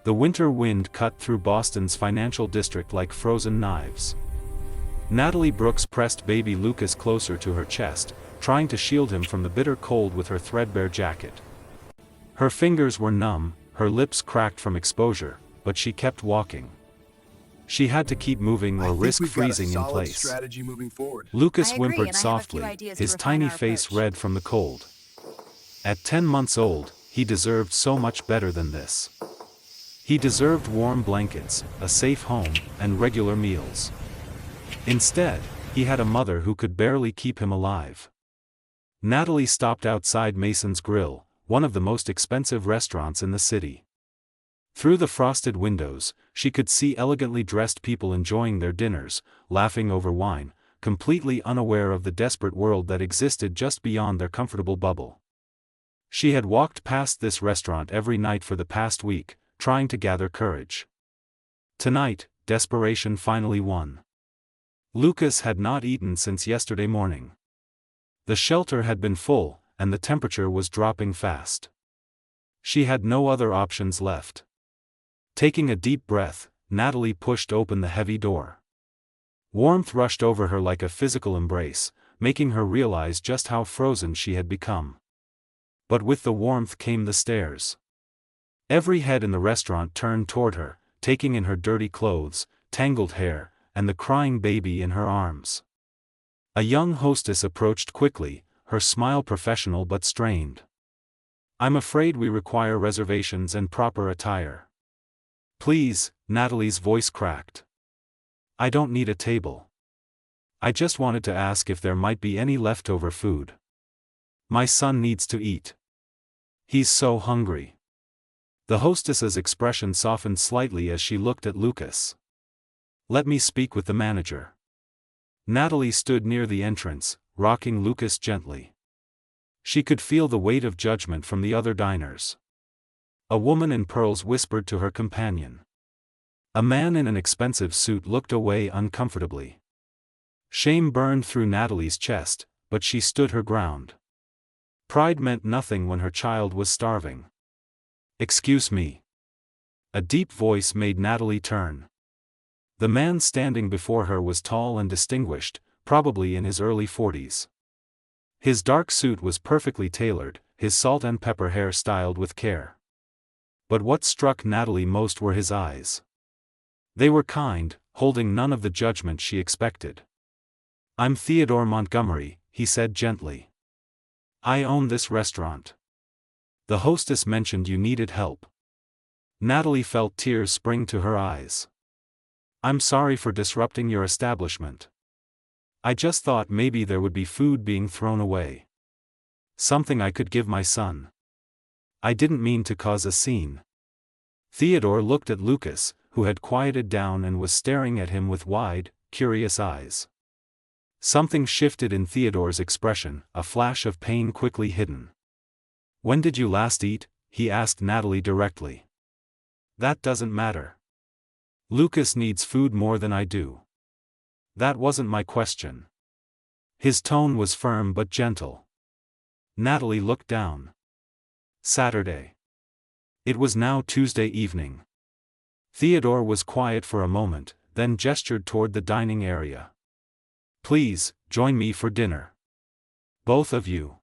The winter wind cut through Boston's financial district like frozen knives. Natalie Brooks pressed baby Lucas closer to her chest, trying to shield him from the bitter cold with her threadbare jacket. Her fingers were numb, her lips cracked from exposure, but she kept walking. She had to keep moving or risk freezing in place. Lucas whimpered softly, his tiny face red from the cold. At 10 months old, he deserved so much better than this. He deserved warm blankets, a safe home, and regular meals. Instead, he had a mother who could barely keep him alive. Natalie stopped outside Mason's Grill, one of the most expensive restaurants in the city. Through the frosted windows, she could see elegantly dressed people enjoying their dinners, laughing over wine, completely unaware of the desperate world that existed just beyond their comfortable bubble. She had walked past this restaurant every night for the past week, trying to gather courage. Tonight, desperation finally won. Lucas had not eaten since yesterday morning. The shelter had been full, and the temperature was dropping fast. She had no other options left. Taking a deep breath, Natalie pushed open the heavy door. Warmth rushed over her like a physical embrace, making her realize just how frozen she had become. But with the warmth came the stares. Every head in the restaurant turned toward her, taking in her dirty clothes, tangled hair, and the crying baby in her arms. A young hostess approached quickly, her smile professional but strained. "I'm afraid we require reservations and proper attire." "Please," Natalie's voice cracked. "I don't need a table. I just wanted to ask if there might be any leftover food. My son needs to eat. He's so hungry." The hostess's expression softened slightly as she looked at Lucas. "Let me speak with the manager." Natalie stood near the entrance, rocking Lucas gently. She could feel the weight of judgment from the other diners. A woman in pearls whispered to her companion. A man in an expensive suit looked away uncomfortably. Shame burned through Natalie's chest, but she stood her ground. Pride meant nothing when her child was starving. "Excuse me." A deep voice made Natalie turn. The man standing before her was tall and distinguished, probably in his early 40s. His dark suit was perfectly tailored, his salt and pepper hair styled with care. But what struck Natalie most were his eyes. They were kind, holding none of the judgment she expected. "I'm Theodore Montgomery," he said gently. "I own this restaurant. The hostess mentioned you needed help." Natalie felt tears spring to her eyes. "I'm sorry for disrupting your establishment. I just thought maybe there would be food being thrown away. Something I could give my son. I didn't mean to cause a scene." Theodore looked at Lucas, who had quieted down and was staring at him with wide, curious eyes. Something shifted in Theodore's expression, a flash of pain quickly hidden. "When did you last eat?" he asked Natalie directly. "That doesn't matter. Lucas needs food more than I do." "That wasn't my question." His tone was firm but gentle. Natalie looked down. Saturday. It was now Tuesday evening. Theodore was quiet for a moment, then gestured toward the dining area. "Please, join me for dinner. Both of you."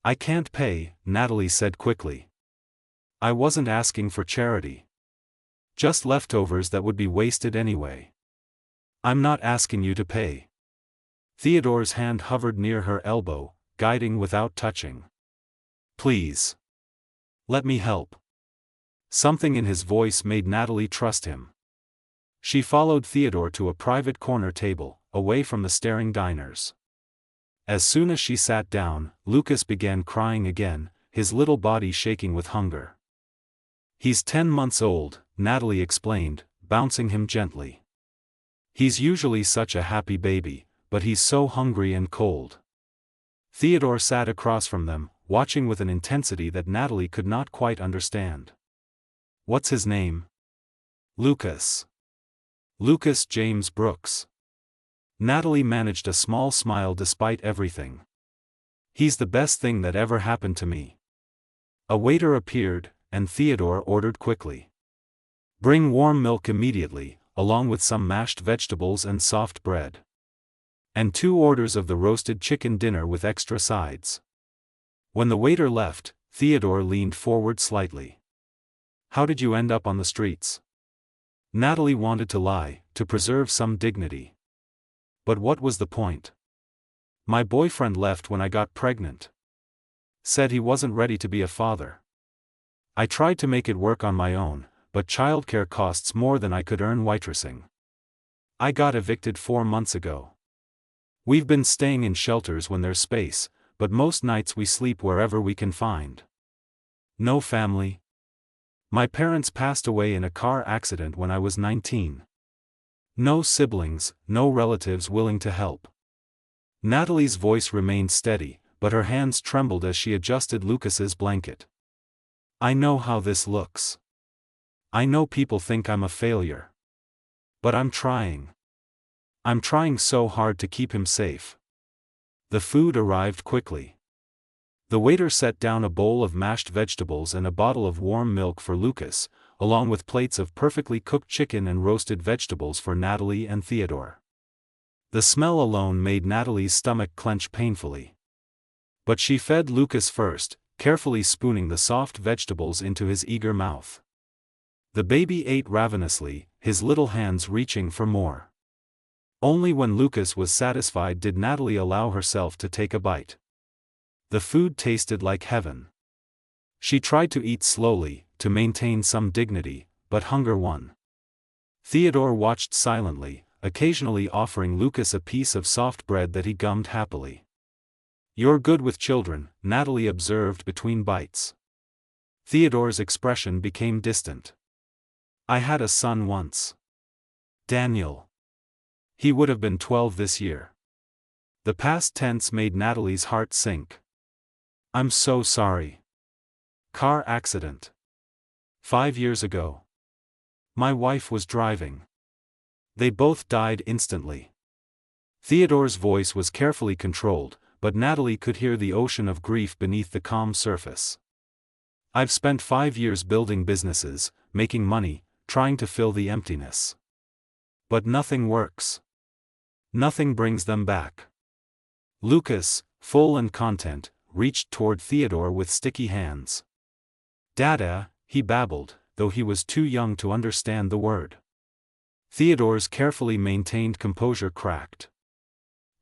"I can't pay," Natalie said quickly. "I wasn't asking for charity. Just leftovers that would be wasted anyway." "I'm not asking you to pay." Theodore's hand hovered near her elbow, guiding without touching. "Please. Let me help." Something in his voice made Natalie trust him. She followed Theodore to a private corner table, away from the staring diners. As soon as she sat down, Lucas began crying again, his little body shaking with hunger. "He's 10 months old," Natalie explained, bouncing him gently. "He's usually such a happy baby, but he's so hungry and cold." Theodore sat across from them, watching with an intensity that Natalie could not quite understand. "What's his name?" "Lucas. Lucas James Brooks." Natalie managed a small smile despite everything. "He's the best thing that ever happened to me." A waiter appeared, and Theodore ordered quickly. Bring warm milk immediately, along with some mashed vegetables and soft bread. And 2 orders of the roasted chicken dinner with extra sides. When the waiter left, Theodore leaned forward slightly. How did you end up on the streets? Natalie wanted to lie, to preserve some dignity. But what was the point? My boyfriend left when I got pregnant. Said he wasn't ready to be a father. I tried to make it work on my own, but childcare costs more than I could earn waitressing. I got evicted 4 months ago. We've been staying in shelters when there's space, but most nights we sleep wherever we can find. No family. My parents passed away in a car accident when I was 19. No siblings, no relatives willing to help. Natalie's voice remained steady, but her hands trembled as she adjusted Lucas's blanket. I know how this looks. I know people think I'm a failure. But I'm trying. I'm trying so hard to keep him safe. The food arrived quickly. The waiter set down a bowl of mashed vegetables and a bottle of warm milk for Lucas, along with plates of perfectly cooked chicken and roasted vegetables for Natalie and Theodore. The smell alone made Natalie's stomach clench painfully. But she fed Lucas first, carefully spooning the soft vegetables into his eager mouth. The baby ate ravenously, his little hands reaching for more. Only when Lucas was satisfied did Natalie allow herself to take a bite. The food tasted like heaven. She tried to eat slowly, to maintain some dignity, but hunger won. Theodore watched silently, occasionally offering Lucas a piece of soft bread that he gummed happily. You're good with children, Natalie observed between bites. Theodore's expression became distant. I had a son once. Daniel. He would have been 12 this year. The past tense made Natalie's heart sink. I'm so sorry. Car accident. 5 years ago. My wife was driving. They both died instantly. Theodore's voice was carefully controlled, but Natalie could hear the ocean of grief beneath the calm surface. I've spent 5 years building businesses, making money, trying to fill the emptiness. But nothing works. Nothing brings them back. Lucas, full and content, reached toward Theodore with sticky hands. Dada, he babbled, though he was too young to understand the word. Theodore's carefully maintained composure cracked.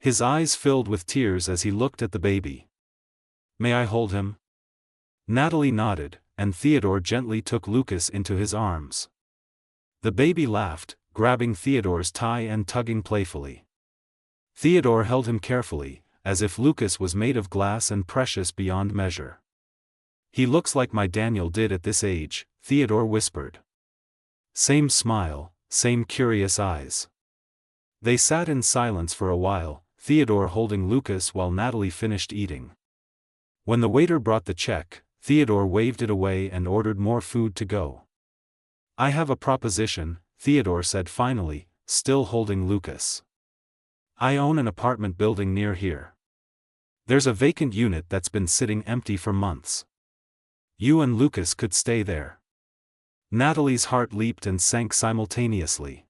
His eyes filled with tears as he looked at the baby. May I hold him? Natalie nodded, and Theodore gently took Lucas into his arms. The baby laughed, grabbing Theodore's tie and tugging playfully. Theodore held him carefully, as if Lucas was made of glass and precious beyond measure. He looks like my Daniel did at this age, Theodore whispered. Same smile, same curious eyes. They sat in silence for a while, Theodore holding Lucas while Natalie finished eating. When the waiter brought the check, Theodore waved it away and ordered more food to go. I have a proposition, Theodore said finally, still holding Lucas. I own an apartment building near here. There's a vacant unit that's been sitting empty for months. You and Lucas could stay there. Natalie's heart leaped and sank simultaneously.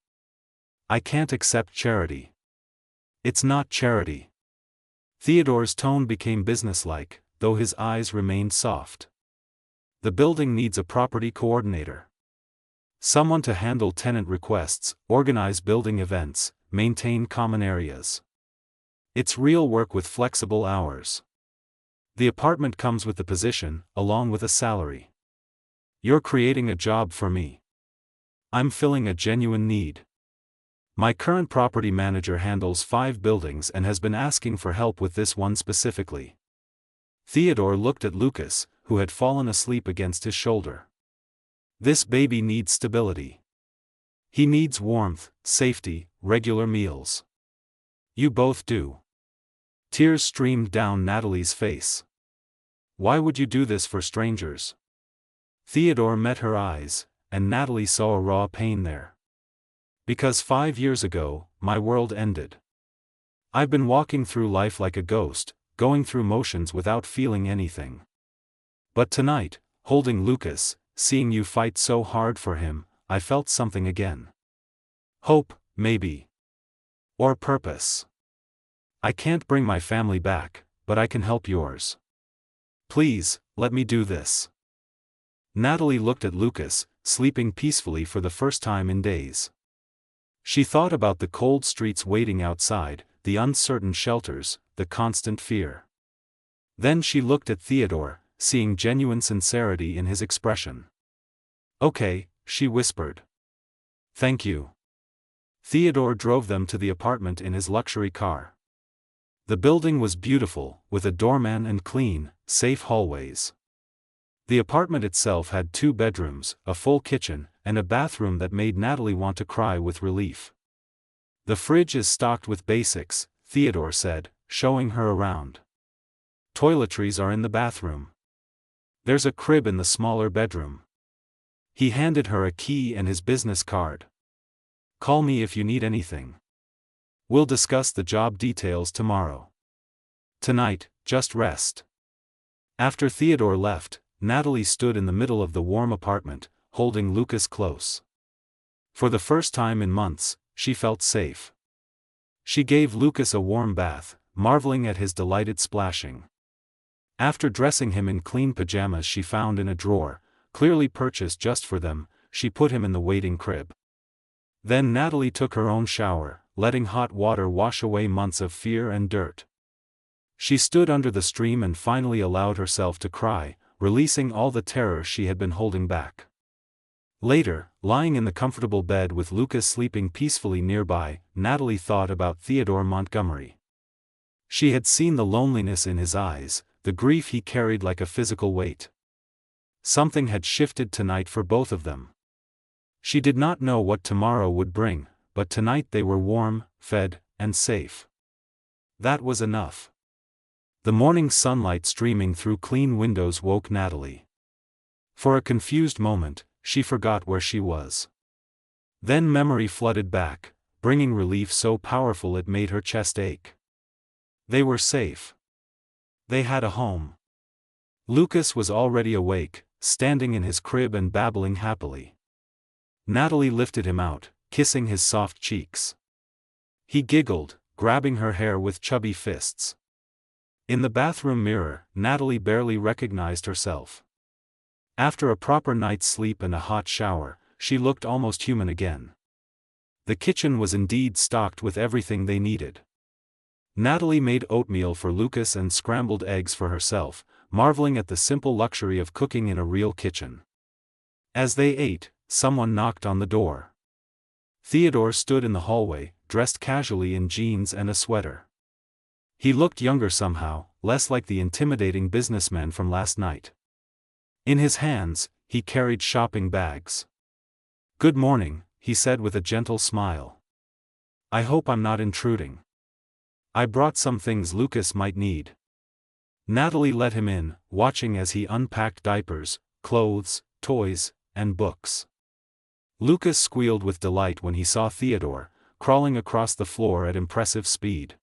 I can't accept charity. It's not charity. Theodore's tone became businesslike, though his eyes remained soft. The building needs a property coordinator. Someone to handle tenant requests, organize building events, maintain common areas. It's real work with flexible hours. The apartment comes with the position, along with a salary. You're creating a job for me. I'm filling a genuine need. My current property manager handles 5 buildings and has been asking for help with this one specifically. Theodore looked at Lucas, who had fallen asleep against his shoulder. This baby needs stability. He needs warmth, safety, regular meals. You both do. Tears streamed down Natalie's face. Why would you do this for strangers? Theodore met her eyes, and Natalie saw a raw pain there. Because 5 years ago, my world ended. I've been walking through life like a ghost, going through motions without feeling anything. But tonight, holding Lucas, seeing you fight so hard for him, I felt something again. Hope, maybe. Or purpose. I can't bring my family back, but I can help yours. Please, let me do this. Natalie looked at Lucas, sleeping peacefully for the first time in days. She thought about the cold streets waiting outside, the uncertain shelters, the constant fear. Then she looked at Theodore, seeing genuine sincerity in his expression. Okay, she whispered. Thank you. Theodore drove them to the apartment in his luxury car. The building was beautiful, with a doorman and clean, safe hallways. The apartment itself had 2 bedrooms, a full kitchen, and a bathroom that made Natalie want to cry with relief. The fridge is stocked with basics, Theodore said, showing her around. Toiletries are in the bathroom. There's a crib in the smaller bedroom. He handed her a key and his business card. Call me if you need anything. We'll discuss the job details tomorrow. Tonight, just rest. After Theodore left, Natalie stood in the middle of the warm apartment, holding Lucas close. For the first time in months, she felt safe. She gave Lucas a warm bath, marveling at his delighted splashing. After dressing him in clean pajamas she found in a drawer, clearly purchased just for them, she put him in the waiting crib. Then Natalie took her own shower, letting hot water wash away months of fear and dirt. She stood under the stream and finally allowed herself to cry, releasing all the terror she had been holding back. Later, lying in the comfortable bed with Lucas sleeping peacefully nearby, Natalie thought about Theodore Montgomery. She had seen the loneliness in his eyes, the grief he carried like a physical weight. Something had shifted tonight for both of them. She did not know what tomorrow would bring, but tonight they were warm, fed, and safe. That was enough. The morning sunlight streaming through clean windows woke Natalie. For a confused moment, she forgot where she was. Then memory flooded back, bringing relief so powerful it made her chest ache. They were safe. They had a home. Lucas was already awake, standing in his crib and babbling happily. Natalie lifted him out, kissing his soft cheeks. He giggled, grabbing her hair with chubby fists. In the bathroom mirror, Natalie barely recognized herself. After a proper night's sleep and a hot shower, she looked almost human again. The kitchen was indeed stocked with everything they needed. Natalie made oatmeal for Lucas and scrambled eggs for herself, marveling at the simple luxury of cooking in a real kitchen. As they ate, someone knocked on the door. Theodore stood in the hallway, dressed casually in jeans and a sweater. He looked younger somehow, less like the intimidating businessman from last night. In his hands, he carried shopping bags. "Good morning," he said with a gentle smile. "I hope I'm not intruding. I brought some things Lucas might need." Natalie let him in, watching as he unpacked diapers, clothes, toys, and books. Lucas squealed with delight when he saw Theodore, crawling across the floor at impressive speed.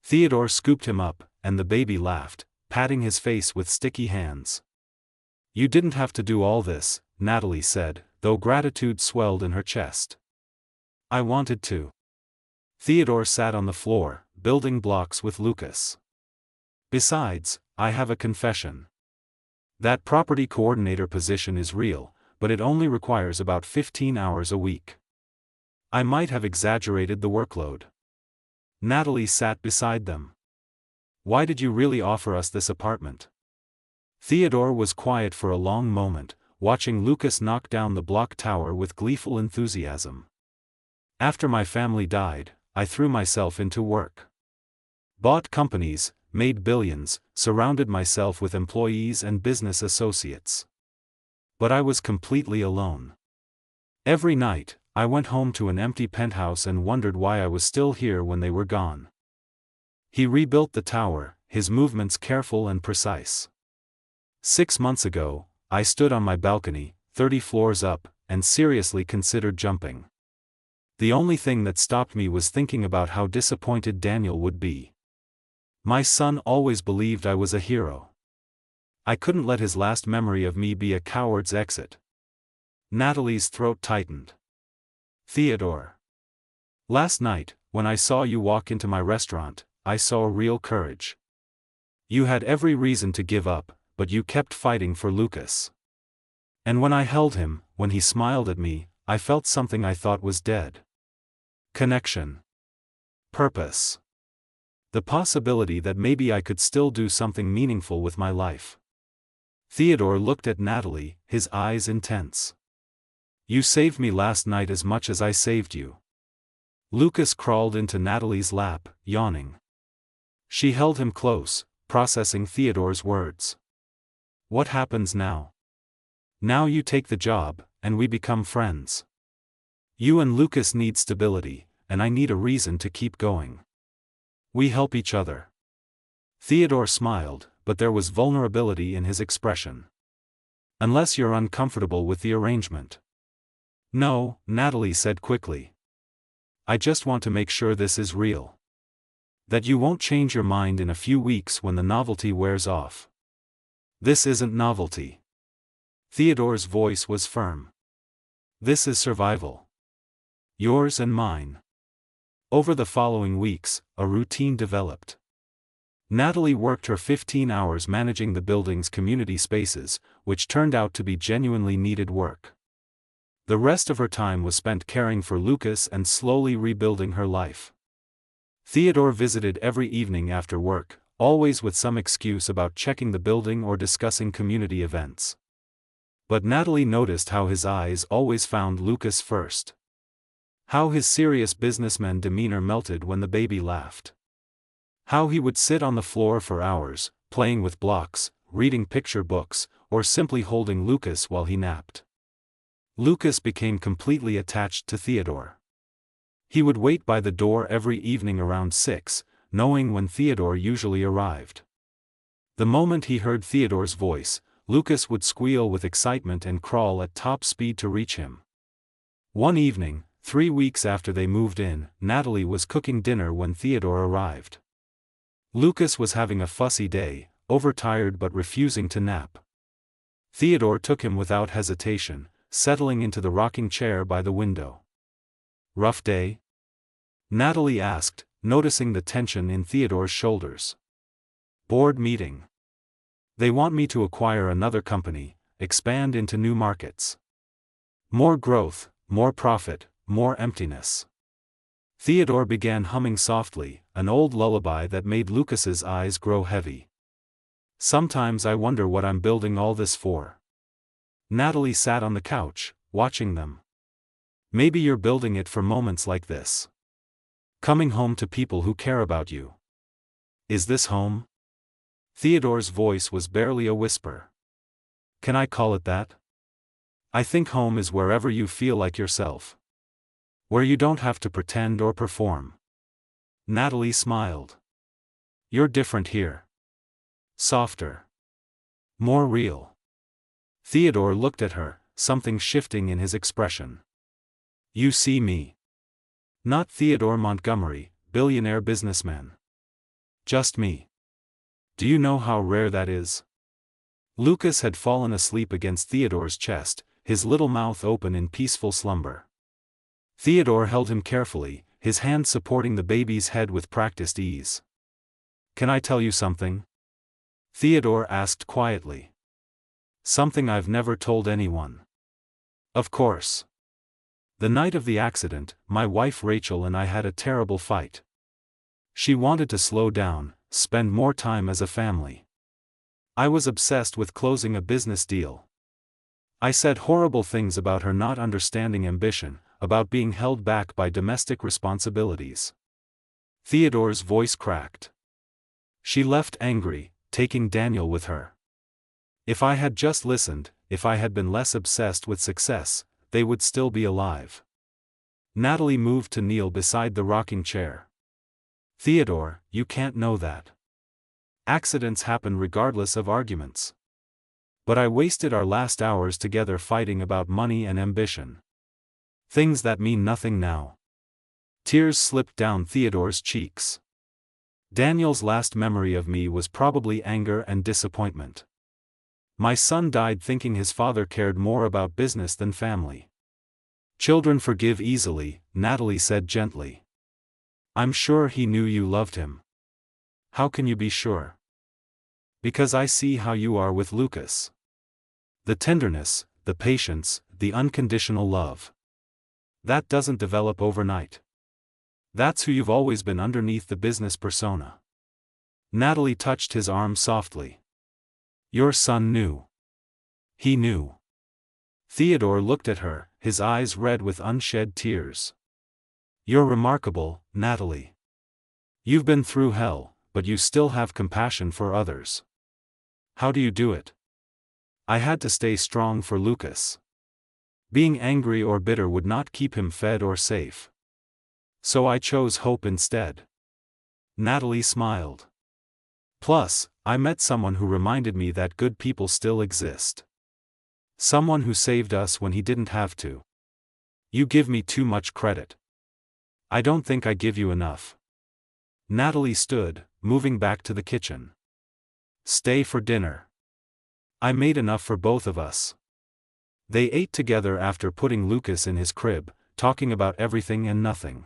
Theodore scooped him up, and the baby laughed, patting his face with sticky hands. "You didn't have to do all this," Natalie said, though gratitude swelled in her chest. "I wanted to." Theodore sat on the floor, building blocks with Lucas. "Besides, I have a confession. That property coordinator position is real, but it only requires about 15 hours a week. I might have exaggerated the workload." Natalie sat beside them. "Why did you really offer us this apartment?" Theodore was quiet for a long moment, watching Lucas knock down the block tower with gleeful enthusiasm. "After my family died, I threw myself into work. Bought companies, made billions, surrounded myself with employees and business associates. But I was completely alone. Every night, I went home to an empty penthouse and wondered why I was still here when they were gone." He rebuilt the tower, his movements careful and precise. "6 months ago, I stood on my balcony, 30 floors up, and seriously considered jumping. The only thing that stopped me was thinking about how disappointed Daniel would be. My son always believed I was a hero. I couldn't let his last memory of me be a coward's exit." Natalie's throat tightened. Theodore. Last night, when I saw you walk into my restaurant, I saw real courage. You had every reason to give up, but you kept fighting for Lucas. And when I held him, when he smiled at me, I felt something I thought was dead. Connection. Purpose. The possibility that maybe I could still do something meaningful with my life. Theodore looked at Natalie, his eyes intense. You saved me last night as much as I saved you. Lucas crawled into Natalie's lap, yawning. She held him close, processing Theodore's words. What happens now? Now you take the job, and we become friends. You and Lucas need stability, and I need a reason to keep going. We help each other. Theodore smiled, but there was vulnerability in his expression. Unless you're uncomfortable with the arrangement. No, Natalie said quickly. I just want to make sure this is real. That you won't change your mind in a few weeks when the novelty wears off. This isn't novelty. Theodore's voice was firm. This is survival. Yours and mine. Over the following weeks, a routine developed. Natalie worked her 15 hours managing the building's community spaces, which turned out to be genuinely needed work. The rest of her time was spent caring for Lucas and slowly rebuilding her life. Theodore visited every evening after work, always with some excuse about checking the building or discussing community events. But Natalie noticed how his eyes always found Lucas first. How his serious businessman demeanor melted when the baby laughed. How he would sit on the floor for hours, playing with blocks, reading picture books, or simply holding Lucas while he napped. Lucas became completely attached to Theodore. He would wait by the door every evening around 6, knowing when Theodore usually arrived. The moment he heard Theodore's voice, Lucas would squeal with excitement and crawl at top speed to reach him. One evening, 3 weeks after they moved in, Natalie was cooking dinner when Theodore arrived. Lucas was having a fussy day, overtired but refusing to nap. Theodore took him without hesitation, settling into the rocking chair by the window. Rough day? Natalie asked, noticing the tension in Theodore's shoulders. Board meeting. They want me to acquire another company, expand into new markets. More growth, more profit, more emptiness. Theodore began humming softly, an old lullaby that made Lucas's eyes grow heavy. Sometimes I wonder what I'm building all this for. Natalie sat on the couch, watching them. Maybe you're building it for moments like this. Coming home to people who care about you. Is this home? Theodore's voice was barely a whisper. Can I call it that? I think home is wherever you feel like yourself. Where you don't have to pretend or perform. Natalie smiled. You're different here. Softer. More real. Theodore looked at her, something shifting in his expression. You see me. Not Theodore Montgomery, billionaire businessman. Just me. Do you know how rare that is? Lucas had fallen asleep against Theodore's chest, his little mouth open in peaceful slumber. Theodore held him carefully, his hand supporting the baby's head with practiced ease. Can I tell you something? Theodore asked quietly. Something I've never told anyone. Of course. The night of the accident, my wife Rachel and I had a terrible fight. She wanted to slow down, spend more time as a family. I was obsessed with closing a business deal. I said horrible things about her not understanding ambition, about being held back by domestic responsibilities. Theodore's voice cracked. She left angry, taking Daniel with her. If I had just listened, if I had been less obsessed with success, they would still be alive. Natalie moved to kneel beside the rocking chair. Theodore, you can't know that. Accidents happen regardless of arguments. But I wasted our last hours together fighting about money and ambition. Things that mean nothing now. Tears slipped down Theodore's cheeks. Daniel's last memory of me was probably anger and disappointment. My son died thinking his father cared more about business than family. Children forgive easily, Natalie said gently. I'm sure he knew you loved him. How can you be sure? Because I see how you are with Lucas. The tenderness, the patience, the unconditional love. That doesn't develop overnight. That's who you've always been underneath the business persona. Natalie touched his arm softly. Your son knew. He knew. Theodore looked at her, his eyes red with unshed tears. You're remarkable, Natalie. You've been through hell, but you still have compassion for others. How do you do it? I had to stay strong for Lucas. Being angry or bitter would not keep him fed or safe. So I chose hope instead. Natalie smiled. Plus, I met someone who reminded me that good people still exist. Someone who saved us when he didn't have to. You give me too much credit. I don't think I give you enough. Natalie stood, moving back to the kitchen. Stay for dinner. I made enough for both of us. They ate together after putting Lucas in his crib, talking about everything and nothing.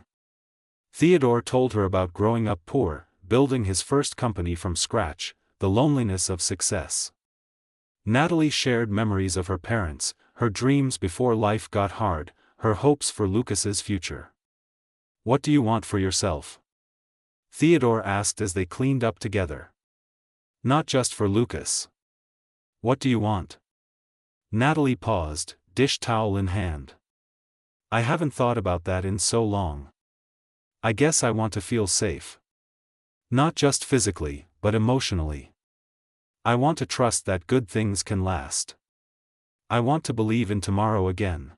Theodore told her about growing up poor, building his first company from scratch, the loneliness of success. Natalie shared memories of her parents, her dreams before life got hard, her hopes for Lucas's future. What do you want for yourself? Theodore asked as they cleaned up together. Not just for Lucas. What do you want? Natalie paused, dish towel in hand. I haven't thought about that in so long. I guess I want to feel safe. Not just physically, but emotionally. I want to trust that good things can last. I want to believe in tomorrow again.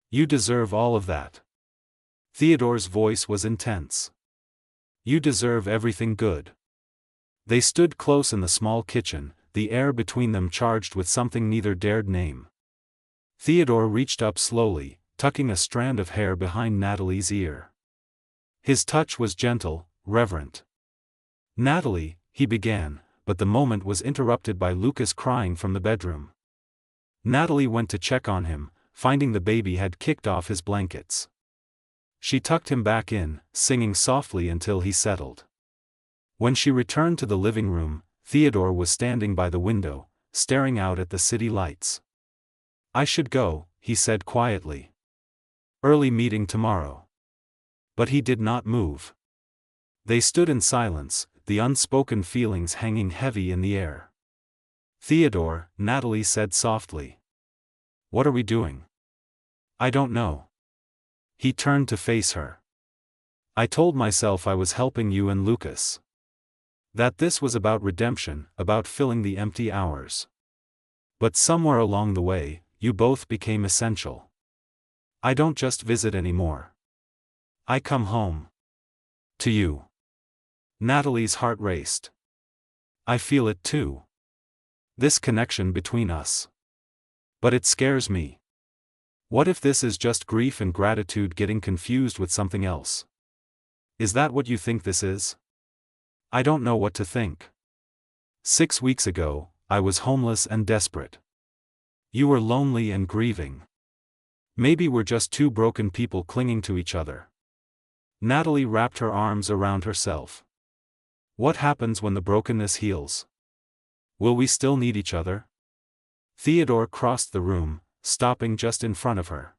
You deserve all of that. Theodore's voice was intense. You deserve everything good. They stood close in the small kitchen, the air between them charged with something neither dared name. Theodore reached up slowly, tucking a strand of hair behind Natalie's ear. His touch was gentle, reverent. Natalie, he began, but the moment was interrupted by Lucas crying from the bedroom. Natalie went to check on him, finding the baby had kicked off his blankets. She tucked him back in, singing softly until he settled. When she returned to the living room, Theodore was standing by the window, staring out at the city lights. I should go, he said quietly. Early meeting tomorrow. But he did not move. They stood in silence, the unspoken feelings hanging heavy in the air. Theodore, Natalie said softly. What are we doing? I don't know. He turned to face her. I told myself I was helping you and Lucas. That this was about redemption, about filling the empty hours. But somewhere along the way, you both became essential. I don't just visit anymore. I come home. To you. Natalie's heart raced. I feel it too. This connection between us. But it scares me. What if this is just grief and gratitude getting confused with something else? Is that what you think this is? I don't know what to think. 6 weeks ago, I was homeless and desperate. You were lonely and grieving. Maybe we're just two broken people clinging to each other. Natalie wrapped her arms around herself. What happens when the brokenness heals? Will we still need each other? Theodore crossed the room, stopping just in front of her.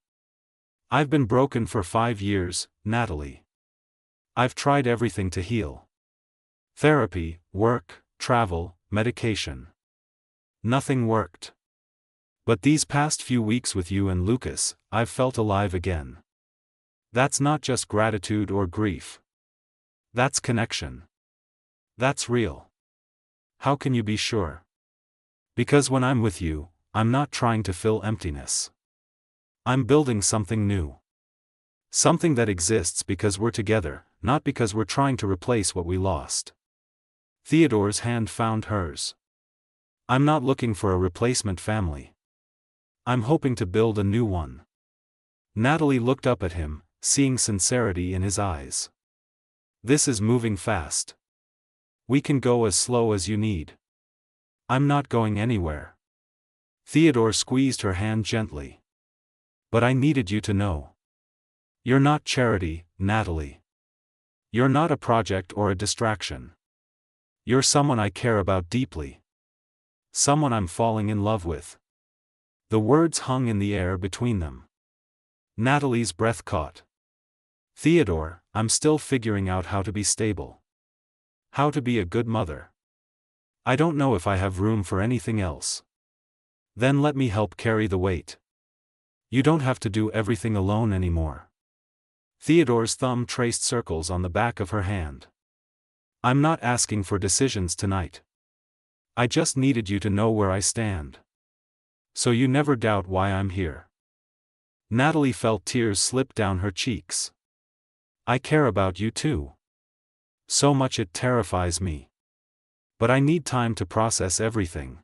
I've been broken for 5 years, Natalie. I've tried everything to heal. Therapy, work, travel, medication. Nothing worked. But these past few weeks with you and Lucas, I've felt alive again. That's not just gratitude or grief. That's connection. That's real. How can you be sure? Because when I'm with you, I'm not trying to fill emptiness. I'm building something new. Something that exists because we're together, not because we're trying to replace what we lost. Theodore's hand found hers. I'm not looking for a replacement family. I'm hoping to build a new one. Natalie looked up at him, seeing sincerity in his eyes. This is moving fast. We can go as slow as you need. I'm not going anywhere. Theodore squeezed her hand gently. But I needed you to know. You're not charity, Natalie. You're not a project or a distraction. You're someone I care about deeply. Someone I'm falling in love with. The words hung in the air between them. Natalie's breath caught. Theodore, I'm still figuring out how to be stable. How to be a good mother. I don't know if I have room for anything else. Then let me help carry the weight. You don't have to do everything alone anymore. Theodore's thumb traced circles on the back of her hand. I'm not asking for decisions tonight. I just needed you to know where I stand. So you never doubt why I'm here. Natalie felt tears slip down her cheeks. I care about you too. So much it terrifies me. But I need time to process everything.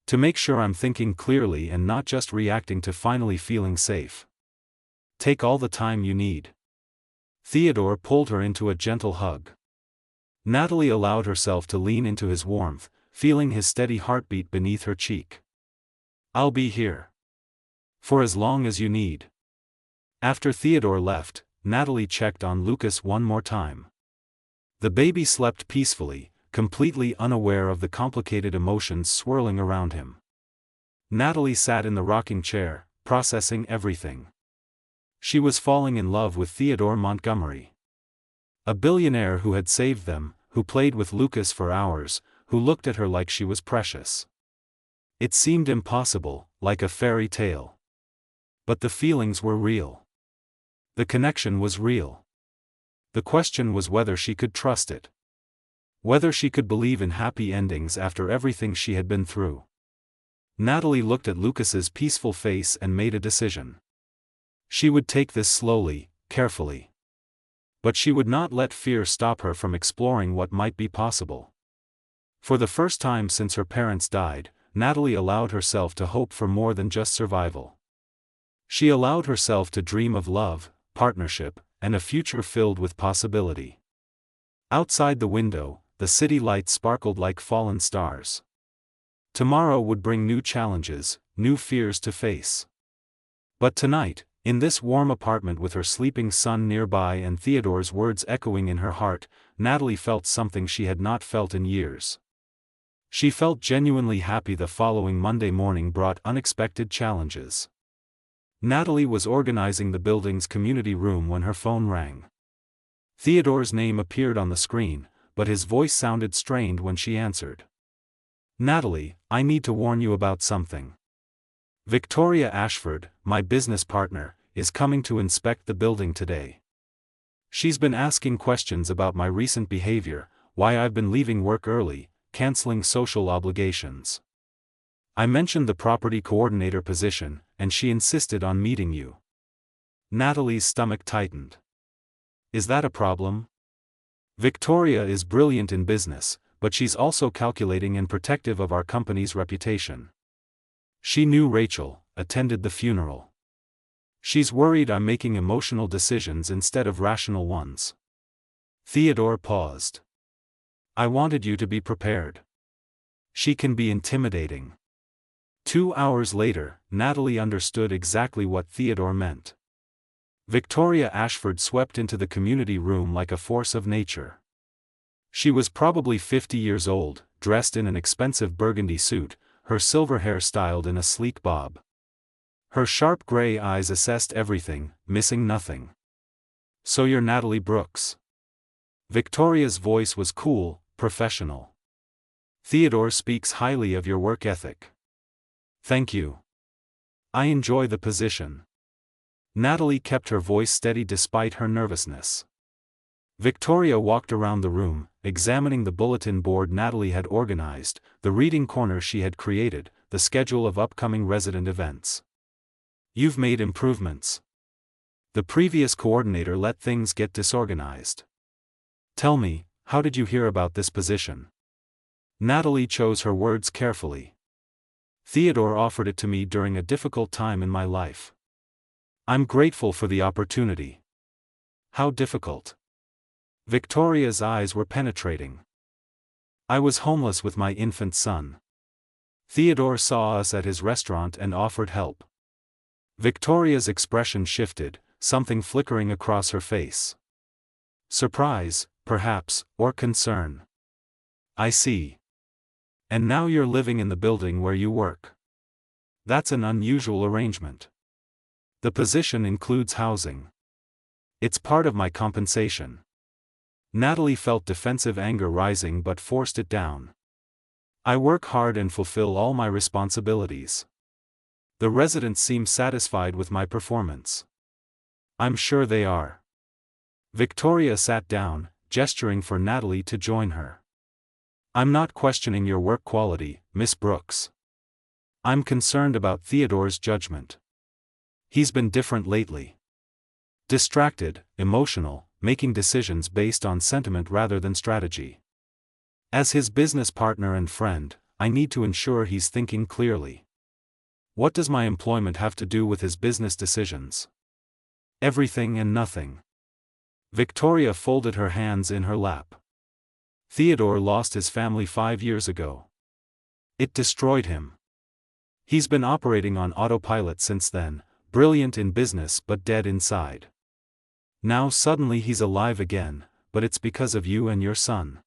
To make sure I'm thinking clearly and not just reacting to finally feeling safe. Take all the time you need. Theodore pulled her into a gentle hug. Natalie allowed herself to lean into his warmth, feeling his steady heartbeat beneath her cheek. I'll be here. For as long as you need. After Theodore left, Natalie checked on Lucas one more time. The baby slept peacefully, completely unaware of the complicated emotions swirling around him. Natalie sat in the rocking chair, processing everything. She was falling in love with Theodore Montgomery. A billionaire who had saved them, who played with Lucas for hours, who looked at her like she was precious. It seemed impossible, like a fairy tale. But the feelings were real. The connection was real. The question was whether she could trust it. Whether she could believe in happy endings after everything she had been through. Natalie looked at Lucas's peaceful face and made a decision. She would take this slowly, carefully. But she would not let fear stop her from exploring what might be possible. For the first time since her parents died, Natalie allowed herself to hope for more than just survival. She allowed herself to dream of love, partnership, and a future filled with possibility. Outside the window, the city lights sparkled like fallen stars. Tomorrow would bring new challenges, new fears to face. But tonight, in this warm apartment with her sleeping son nearby and Theodore's words echoing in her heart, Natalie felt something she had not felt in years. She felt genuinely happy. The following Monday morning brought unexpected challenges. Natalie was organizing the building's community room when her phone rang. Theodore's name appeared on the screen, but his voice sounded strained when she answered. Natalie, I need to warn you about something. Victoria Ashford, my business partner, is coming to inspect the building today. She's been asking questions about my recent behavior, why I've been leaving work early, canceling social obligations. I mentioned the property coordinator position, and she insisted on meeting you. Natalie's stomach tightened. Is that a problem? Victoria is brilliant in business, but she's also calculating and protective of our company's reputation. She knew Rachel, attended the funeral. She's worried I'm making emotional decisions instead of rational ones. Theodore paused. I wanted you to be prepared. She can be intimidating. 2 hours later, Natalie understood exactly what Theodore meant. Victoria Ashford swept into the community room like a force of nature. She was probably 50 years old, dressed in an expensive burgundy suit, her silver hair styled in a sleek bob. Her sharp gray eyes assessed everything, missing nothing. So you're Natalie Brooks. Victoria's voice was cool, professional. Theodore speaks highly of your work ethic. Thank you. I enjoy the position. Natalie kept her voice steady despite her nervousness. Victoria walked around the room, examining the bulletin board Natalie had organized, the reading corner she had created, the schedule of upcoming resident events. You've made improvements. The previous coordinator let things get disorganized. Tell me, how did you hear about this position? Natalie chose her words carefully. Theodore offered it to me during a difficult time in my life. I'm grateful for the opportunity. How difficult? Victoria's eyes were penetrating. I was homeless with my infant son. Theodore saw us at his restaurant and offered help. Victoria's expression shifted, something flickering across her face. Surprise, perhaps, or concern. I see. And now you're living in the building where you work. That's an unusual arrangement. The position includes housing. It's part of my compensation. Natalie felt defensive anger rising but forced it down. I work hard and fulfill all my responsibilities. The residents seem satisfied with my performance. I'm sure they are. Victoria sat down, gesturing for Natalie to join her. I'm not questioning your work quality, Miss Brooks. I'm concerned about Theodore's judgment. He's been different lately. Distracted, emotional, making decisions based on sentiment rather than strategy. As his business partner and friend, I need to ensure he's thinking clearly. What does my employment have to do with his business decisions? Everything and nothing. Victoria folded her hands in her lap. Theodore lost his family 5 years ago. It destroyed him. He's been operating on autopilot since then, brilliant in business but dead inside. Now suddenly he's alive again, but it's because of you and your son.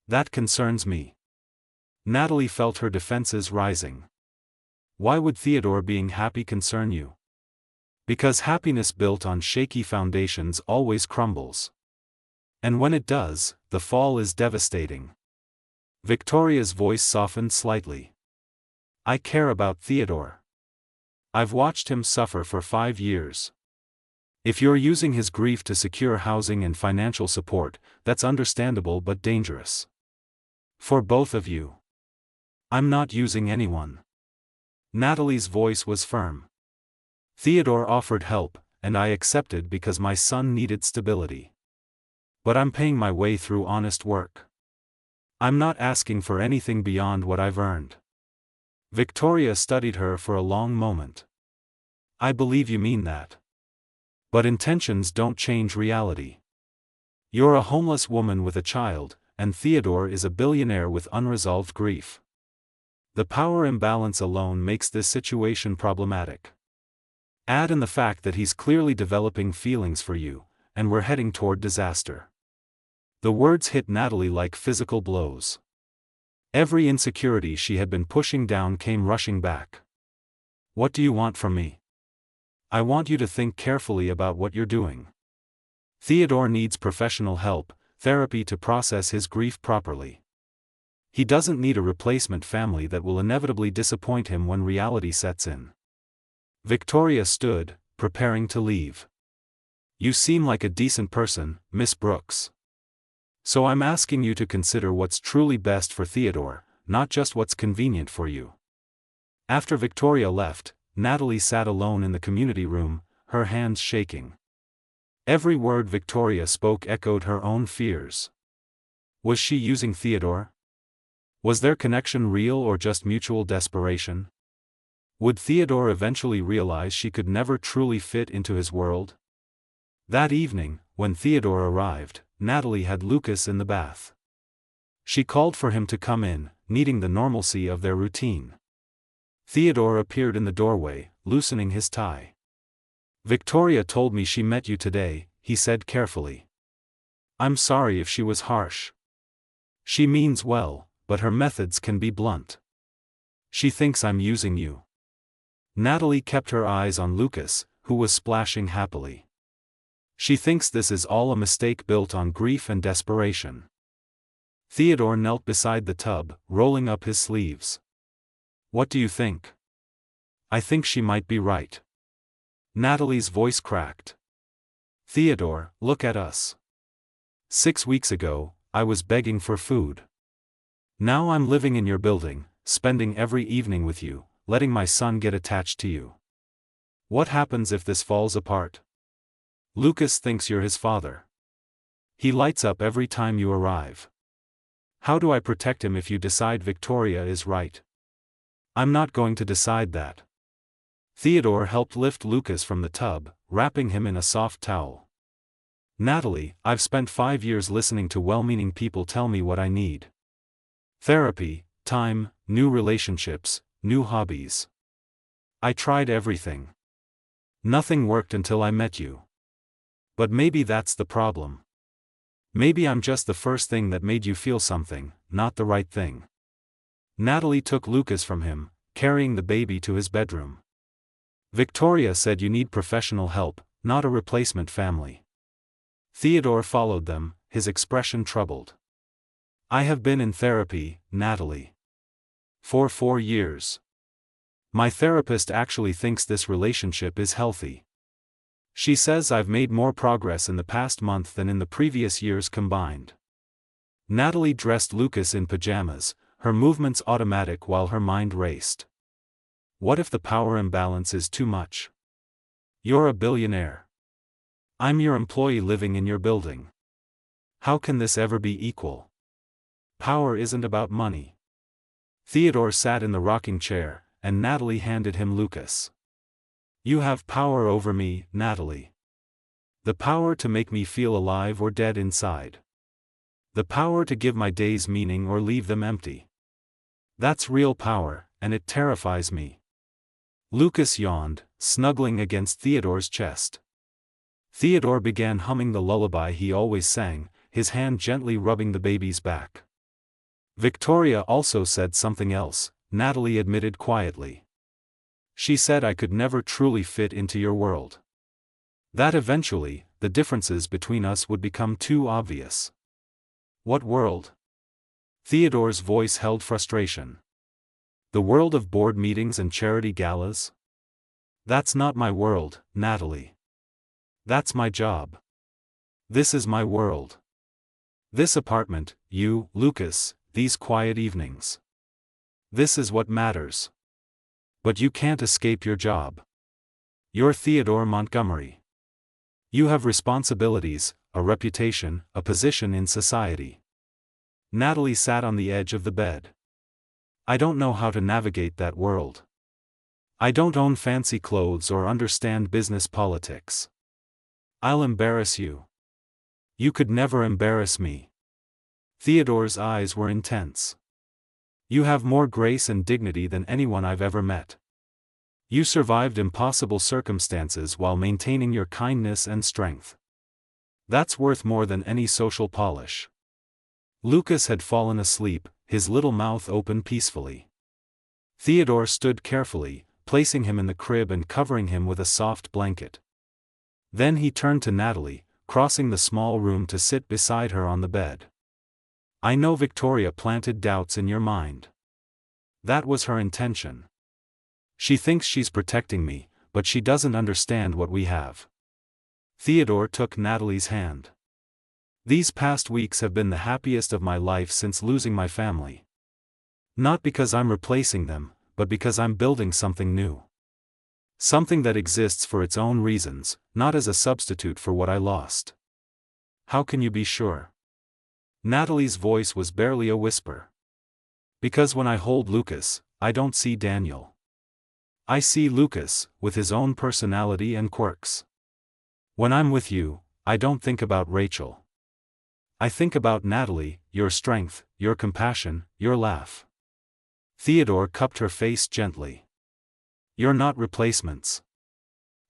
That concerns me. Natalie felt her defenses rising. Why would Theodore being happy concern you? Because happiness built on shaky foundations always crumbles. And when it does, the fall is devastating. Victoria's voice softened slightly. I care about Theodore. I've watched him suffer for 5 years. If you're using his grief to secure housing and financial support, that's understandable but dangerous. For both of you. I'm not using anyone. Natalie's voice was firm. Theodore offered help, and I accepted because my son needed stability. But I'm paying my way through honest work. I'm not asking for anything beyond what I've earned. Victoria studied her for a long moment. I believe you mean that. But intentions don't change reality. You're a homeless woman with a child, and Theodore is a billionaire with unresolved grief. The power imbalance alone makes this situation problematic. Add in the fact that he's clearly developing feelings for you, and we're heading toward disaster. The words hit Natalie like physical blows. Every insecurity she had been pushing down came rushing back. What do you want from me? I want you to think carefully about what you're doing. Theodore needs professional help, therapy to process his grief properly. He doesn't need a replacement family that will inevitably disappoint him when reality sets in. Victoria stood, preparing to leave. You seem like a decent person, Miss Brooks. So I'm asking you to consider what's truly best for Theodore, not just what's convenient for you. After Victoria left, Natalie sat alone in the community room, her hands shaking. Every word Victoria spoke echoed her own fears. Was she using Theodore? Was their connection real or just mutual desperation? Would Theodore eventually realize she could never truly fit into his world? That evening, when Theodore arrived, Natalie had Lucas in the bath. She called for him to come in, needing the normalcy of their routine. Theodore appeared in the doorway, loosening his tie. Victoria told me she met you today, he said carefully. I'm sorry if she was harsh. She means well, but her methods can be blunt. She thinks I'm using you. Natalie kept her eyes on Lucas, who was splashing happily. She thinks this is all a mistake built on grief and desperation. Theodore knelt beside the tub, rolling up his sleeves. What do you think? I think she might be right. Natalie's voice cracked. Theodore, look at us. 6 weeks ago, I was begging for food. Now I'm living in your building, spending every evening with you, letting my son get attached to you. What happens if this falls apart? Lucas thinks you're his father. He lights up every time you arrive. How do I protect him if you decide Victoria is right? I'm not going to decide that. Theodore helped lift Lucas from the tub, wrapping him in a soft towel. Natalie, I've spent 5 years listening to well-meaning people tell me what I need. Therapy, time, new relationships, new hobbies. I tried everything. Nothing worked until I met you. But maybe that's the problem. Maybe I'm just the first thing that made you feel something, not the right thing. Natalie took Lucas from him, carrying the baby to his bedroom. Victoria said you need professional help, not a replacement family. Theodore followed them, his expression troubled. I have been in therapy, Natalie. For 4 years. My therapist actually thinks this relationship is healthy. She says I've made more progress in the past month than in the previous years combined. Natalie dressed Lucas in pajamas, her movements automatic while her mind raced. What if the power imbalance is too much? You're a billionaire. I'm your employee living in your building. How can this ever be equal? Power isn't about money. Theodore sat in the rocking chair, and Natalie handed him Lucas. You have power over me, Natalie. The power to make me feel alive or dead inside. The power to give my days meaning or leave them empty. That's real power, and it terrifies me. Lucas yawned, snuggling against Theodore's chest. Theodore began humming the lullaby he always sang, his hand gently rubbing the baby's back. Victoria also said something else, Natalie admitted quietly. She said I could never truly fit into your world. That eventually, the differences between us would become too obvious. What world? Theodore's voice held frustration. The world of board meetings and charity galas? That's not my world, Natalie. That's my job. This is my world. This apartment, you, Lucas, these quiet evenings. This is what matters. But you can't escape your job. You're Theodore Montgomery. You have responsibilities, a reputation, a position in society. Natalie sat on the edge of the bed. I don't know how to navigate that world. I don't own fancy clothes or understand business politics. I'll embarrass you. You could never embarrass me. Theodore's eyes were intense. You have more grace and dignity than anyone I've ever met. You survived impossible circumstances while maintaining your kindness and strength. That's worth more than any social polish. Lucas had fallen asleep, his little mouth open peacefully. Theodore stood carefully, placing him in the crib and covering him with a soft blanket. Then he turned to Natalie, crossing the small room to sit beside her on the bed. I know Victoria planted doubts in your mind. That was her intention. She thinks she's protecting me, but she doesn't understand what we have. Theodore took Natalie's hand. These past weeks have been the happiest of my life since losing my family. Not because I'm replacing them, but because I'm building something new. Something that exists for its own reasons, not as a substitute for what I lost. How can you be sure? Natalie's voice was barely a whisper. Because when I hold Lucas, I don't see Daniel. I see Lucas, with his own personality and quirks. When I'm with you, I don't think about Rachel. I think about Natalie, your strength, your compassion, your laugh. Theodore cupped her face gently. You're not replacements.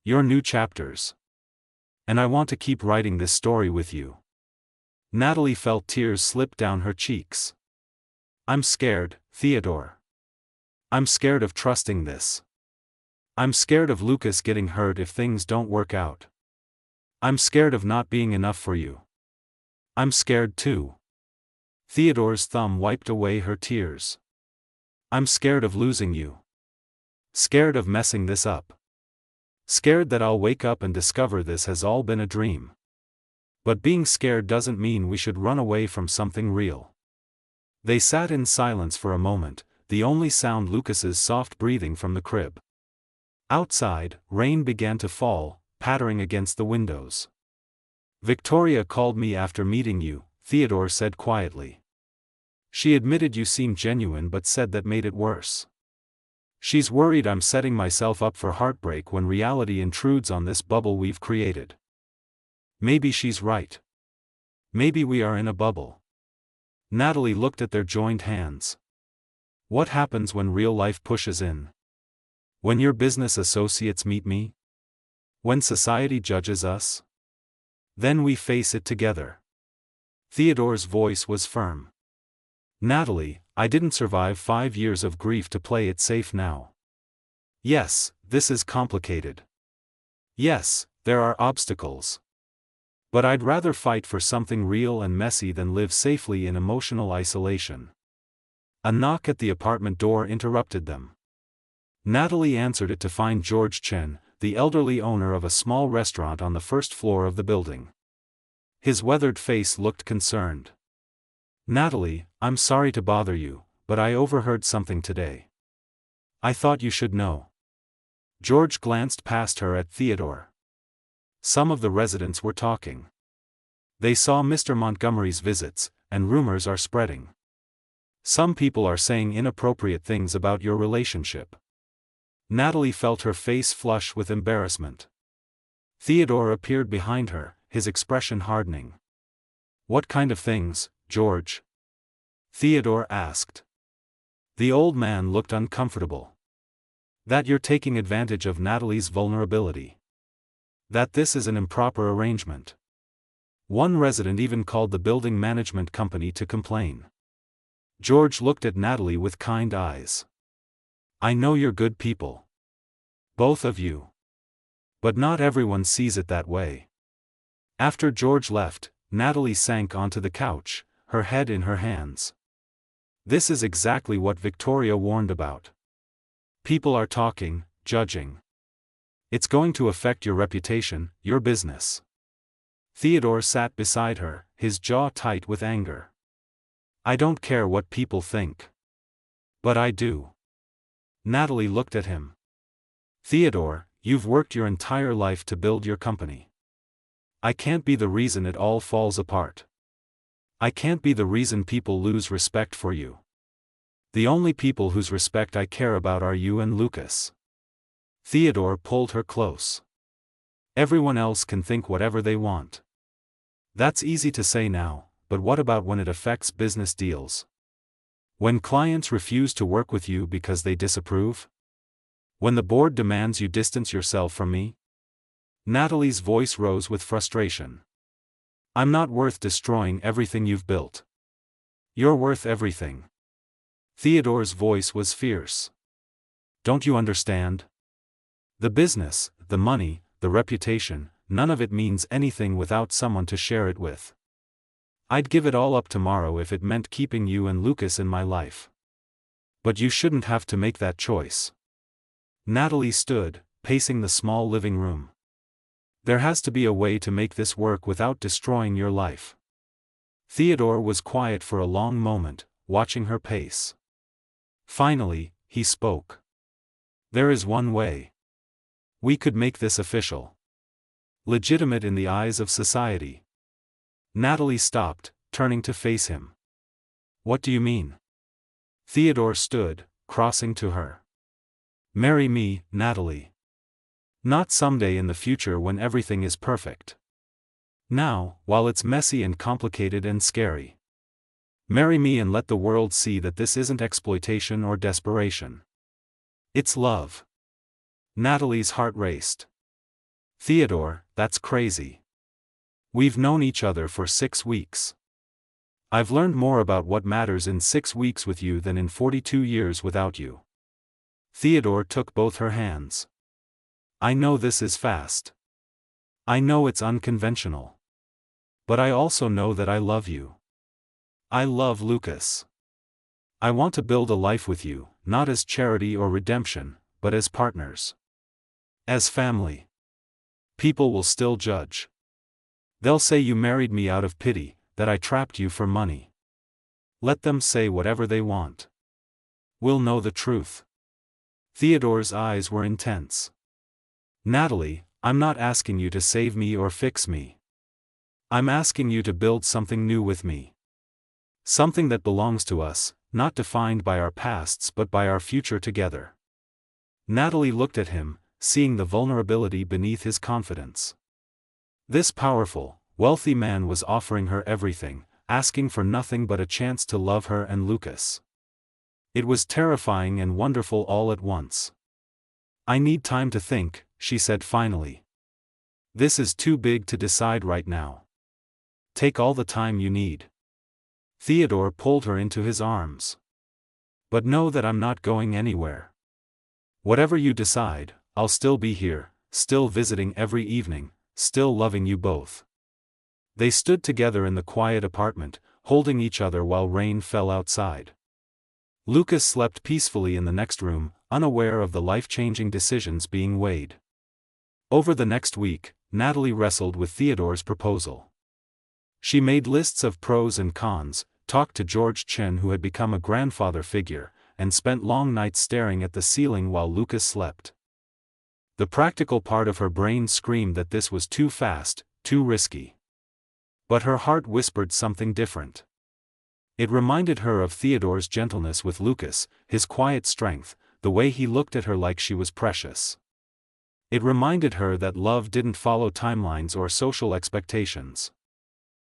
You're new chapters. And I want to keep writing this story with you. Natalie felt tears slip down her cheeks. I'm scared, Theodore. I'm scared of trusting this. I'm scared of Lucas getting hurt if things don't work out. I'm scared of not being enough for you. I'm scared too. Theodore's thumb wiped away her tears. I'm scared of losing you. Scared of messing this up. Scared that I'll wake up and discover this has all been a dream. But being scared doesn't mean we should run away from something real. They sat in silence for a moment, the only sound Lucas's soft breathing from the crib. Outside, rain began to fall, pattering against the windows. Victoria called me after meeting you, Theodore said quietly. She admitted you seemed genuine but said that made it worse. She's worried I'm setting myself up for heartbreak when reality intrudes on this bubble we've created. Maybe she's right. Maybe we are in a bubble. Natalie looked at their joined hands. What happens when real life pushes in? When your business associates meet me? When society judges us? Then we face it together. Theodore's voice was firm. Natalie, I didn't survive 5 years of grief to play it safe now. Yes, this is complicated. Yes, there are obstacles. But I'd rather fight for something real and messy than live safely in emotional isolation. A knock at the apartment door interrupted them. Natalie answered it to find George Chen, the elderly owner of a small restaurant on the first floor of the building. His weathered face looked concerned. Natalie, I'm sorry to bother you, but I overheard something today. I thought you should know. George glanced past her at Theodore. Some of the residents were talking. They saw Mr. Montgomery's visits, and rumors are spreading. Some people are saying inappropriate things about your relationship. Natalie felt her face flush with embarrassment. Theodore appeared behind her, his expression hardening. What kind of things, George? Theodore asked. The old man looked uncomfortable. That you're taking advantage of Natalie's vulnerability. That this is an improper arrangement. One resident even called the building management company to complain. George looked at Natalie with kind eyes. I know you're good people. Both of you. But not everyone sees it that way. After George left, Natalie sank onto the couch, her head in her hands. This is exactly what Victoria warned about. People are talking, judging. It's going to affect your reputation, your business. Theodore sat beside her, his jaw tight with anger. I don't care what people think. But I do. Natalie looked at him. Theodore, you've worked your entire life to build your company. I can't be the reason it all falls apart. I can't be the reason people lose respect for you. The only people whose respect I care about are you and Lucas. Theodore pulled her close. Everyone else can think whatever they want. That's easy to say now, but what about when it affects business deals? When clients refuse to work with you because they disapprove? When the board demands you distance yourself from me? Natalie's voice rose with frustration. I'm not worth destroying everything you've built. You're worth everything. Theodore's voice was fierce. Don't you understand? The business, the money, the reputation, none of it means anything without someone to share it with. I'd give it all up tomorrow if it meant keeping you and Lucas in my life. But you shouldn't have to make that choice. Natalie stood, pacing the small living room. There has to be a way to make this work without destroying your life. Theodore was quiet for a long moment, watching her pace. Finally, he spoke. There is one way. We could make this official. Legitimate in the eyes of society. Natalie stopped, turning to face him. What do you mean? Theodore stood, crossing to her. Marry me, Natalie. Not someday in the future when everything is perfect. Now, while it's messy and complicated and scary. Marry me and let the world see that this isn't exploitation or desperation. It's love. Natalie's heart raced. Theodore, that's crazy. We've known each other for 6 weeks. I've learned more about what matters in 6 weeks with you than in 42 years without you. Theodore took both her hands. I know this is fast. I know it's unconventional. But I also know that I love you. I love Lucas. I want to build a life with you, not as charity or redemption, but as partners. As family. People will still judge. They'll say you married me out of pity, that I trapped you for money. Let them say whatever they want. We'll know the truth. Theodore's eyes were intense. Natalie, I'm not asking you to save me or fix me. I'm asking you to build something new with me. Something that belongs to us, not defined by our pasts but by our future together. Natalie looked at him, seeing the vulnerability beneath his confidence. This powerful, wealthy man was offering her everything, asking for nothing but a chance to love her and Lucas. It was terrifying and wonderful all at once. "I need time to think," she said finally. "This is too big to decide right now. Take all the time you need." Theodore pulled her into his arms. "But know that I'm not going anywhere. Whatever you decide, I'll still be here, still visiting every evening, still loving you both." They stood together in the quiet apartment, holding each other while rain fell outside. Lucas slept peacefully in the next room, unaware of the life-changing decisions being weighed. Over the next week, Natalie wrestled with Theodore's proposal. She made lists of pros and cons, talked to George Chen, who had become a grandfather figure, and spent long nights staring at the ceiling while Lucas slept. The practical part of her brain screamed that this was too fast, too risky. But her heart whispered something different. It reminded her of Theodore's gentleness with Lucas, his quiet strength, the way he looked at her like she was precious. It reminded her that love didn't follow timelines or social expectations.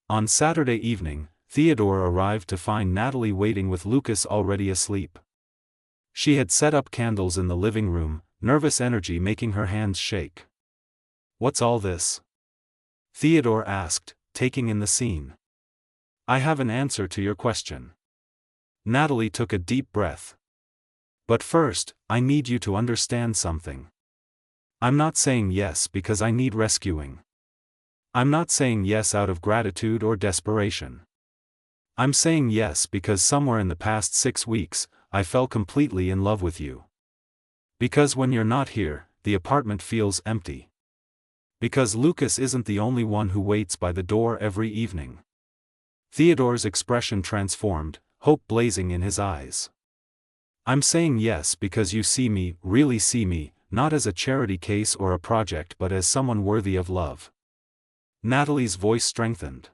On Saturday evening, Theodore arrived to find Natalie waiting with Lucas already asleep. She had set up candles in the living room, nervous energy making her hands shake. "What's all this?" Theodore asked, taking in the scene. "I have an answer to your question." Natalie took a deep breath. "But first, I need you to understand something. I'm not saying yes because I need rescuing. I'm not saying yes out of gratitude or desperation. I'm saying yes because somewhere in the past 6 weeks, I fell completely in love with you. Because when you're not here, the apartment feels empty. Because Lucas isn't the only one who waits by the door every evening." Theodore's expression transformed, hope blazing in his eyes. "I'm saying yes because you see me, really see me, not as a charity case or a project but as someone worthy of love." Natalie's voice strengthened.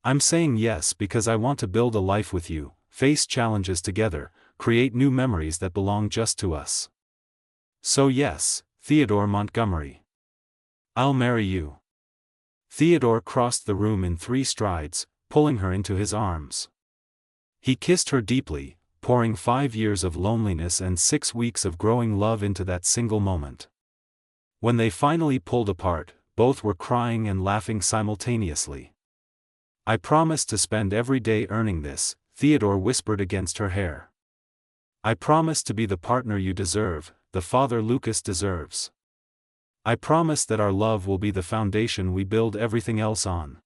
"I'm saying yes because I want to build a life with you, face challenges together, create new memories that belong just to us. So yes, Theodore Montgomery. I'll marry you." Theodore crossed the room in 3 strides, pulling her into his arms. He kissed her deeply, pouring 5 years of loneliness and 6 weeks of growing love into that single moment. When they finally pulled apart, both were crying and laughing simultaneously. "I promise to spend every day earning this," Theodore whispered against her hair. "I promise to be the partner you deserve, the father Lucas deserves. I promise that our love will be the foundation we build everything else on."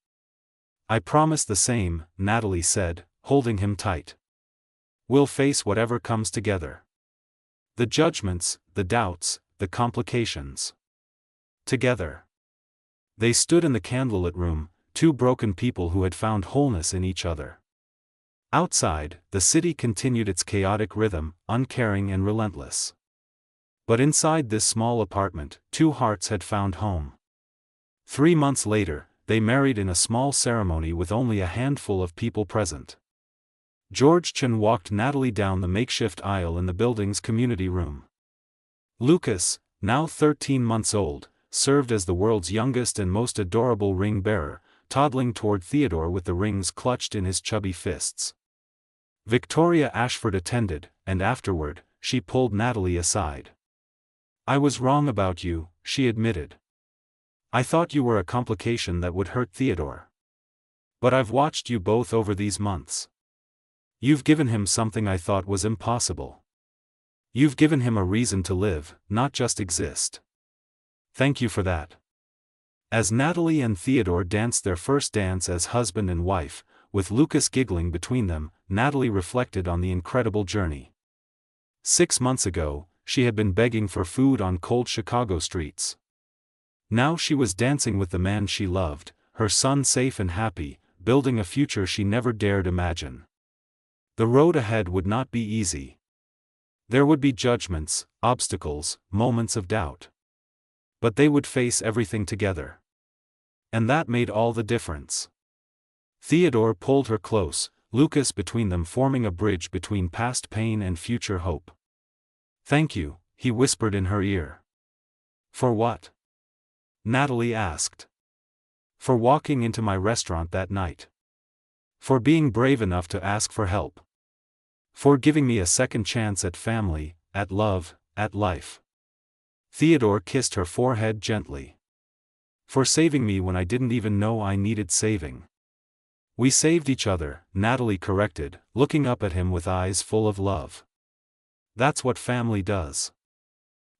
"I promise the same," Natalie said, holding him tight. "We'll face whatever comes together. The judgments, the doubts, the complications. Together." They stood in the candlelit room, 2 broken people who had found wholeness in each other. Outside, the city continued its chaotic rhythm, uncaring and relentless. But inside this small apartment, 2 hearts had found home. 3 months later, they married in a small ceremony with only a handful of people present. George Chen walked Natalie down the makeshift aisle in the building's community room. Lucas, now 13 months old, served as the world's youngest and most adorable ring bearer, toddling toward Theodore with the rings clutched in his chubby fists. Victoria Ashford attended, and afterward, she pulled Natalie aside. "I was wrong about you," she admitted. "I thought you were a complication that would hurt Theodore. But I've watched you both over these months. You've given him something I thought was impossible. You've given him a reason to live, not just exist. Thank you for that." As Natalie and Theodore danced their first dance as husband and wife, with Lucas giggling between them, Natalie reflected on the incredible journey. 6 months ago, she had been begging for food on cold Chicago streets. Now she was dancing with the man she loved, her son safe and happy, building a future she never dared imagine. The road ahead would not be easy. There would be judgments, obstacles, moments of doubt. But they would face everything together. And that made all the difference. Theodore pulled her close, Lucas between them forming a bridge between past pain and future hope. "Thank you," he whispered in her ear. "For what?" Natalie asked. "For walking into my restaurant that night. For being brave enough to ask for help. For giving me a second chance at family, at love, at life. Theodore kissed her forehead gently. For saving me when I didn't even know I needed saving. We saved each other, Natalie corrected, looking up at him with eyes full of love. That's what family does.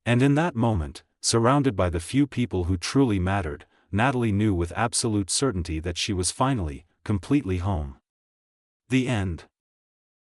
And in that moment, surrounded by the few people who truly mattered, Natalie knew with absolute certainty that she was finally, completely home. The end.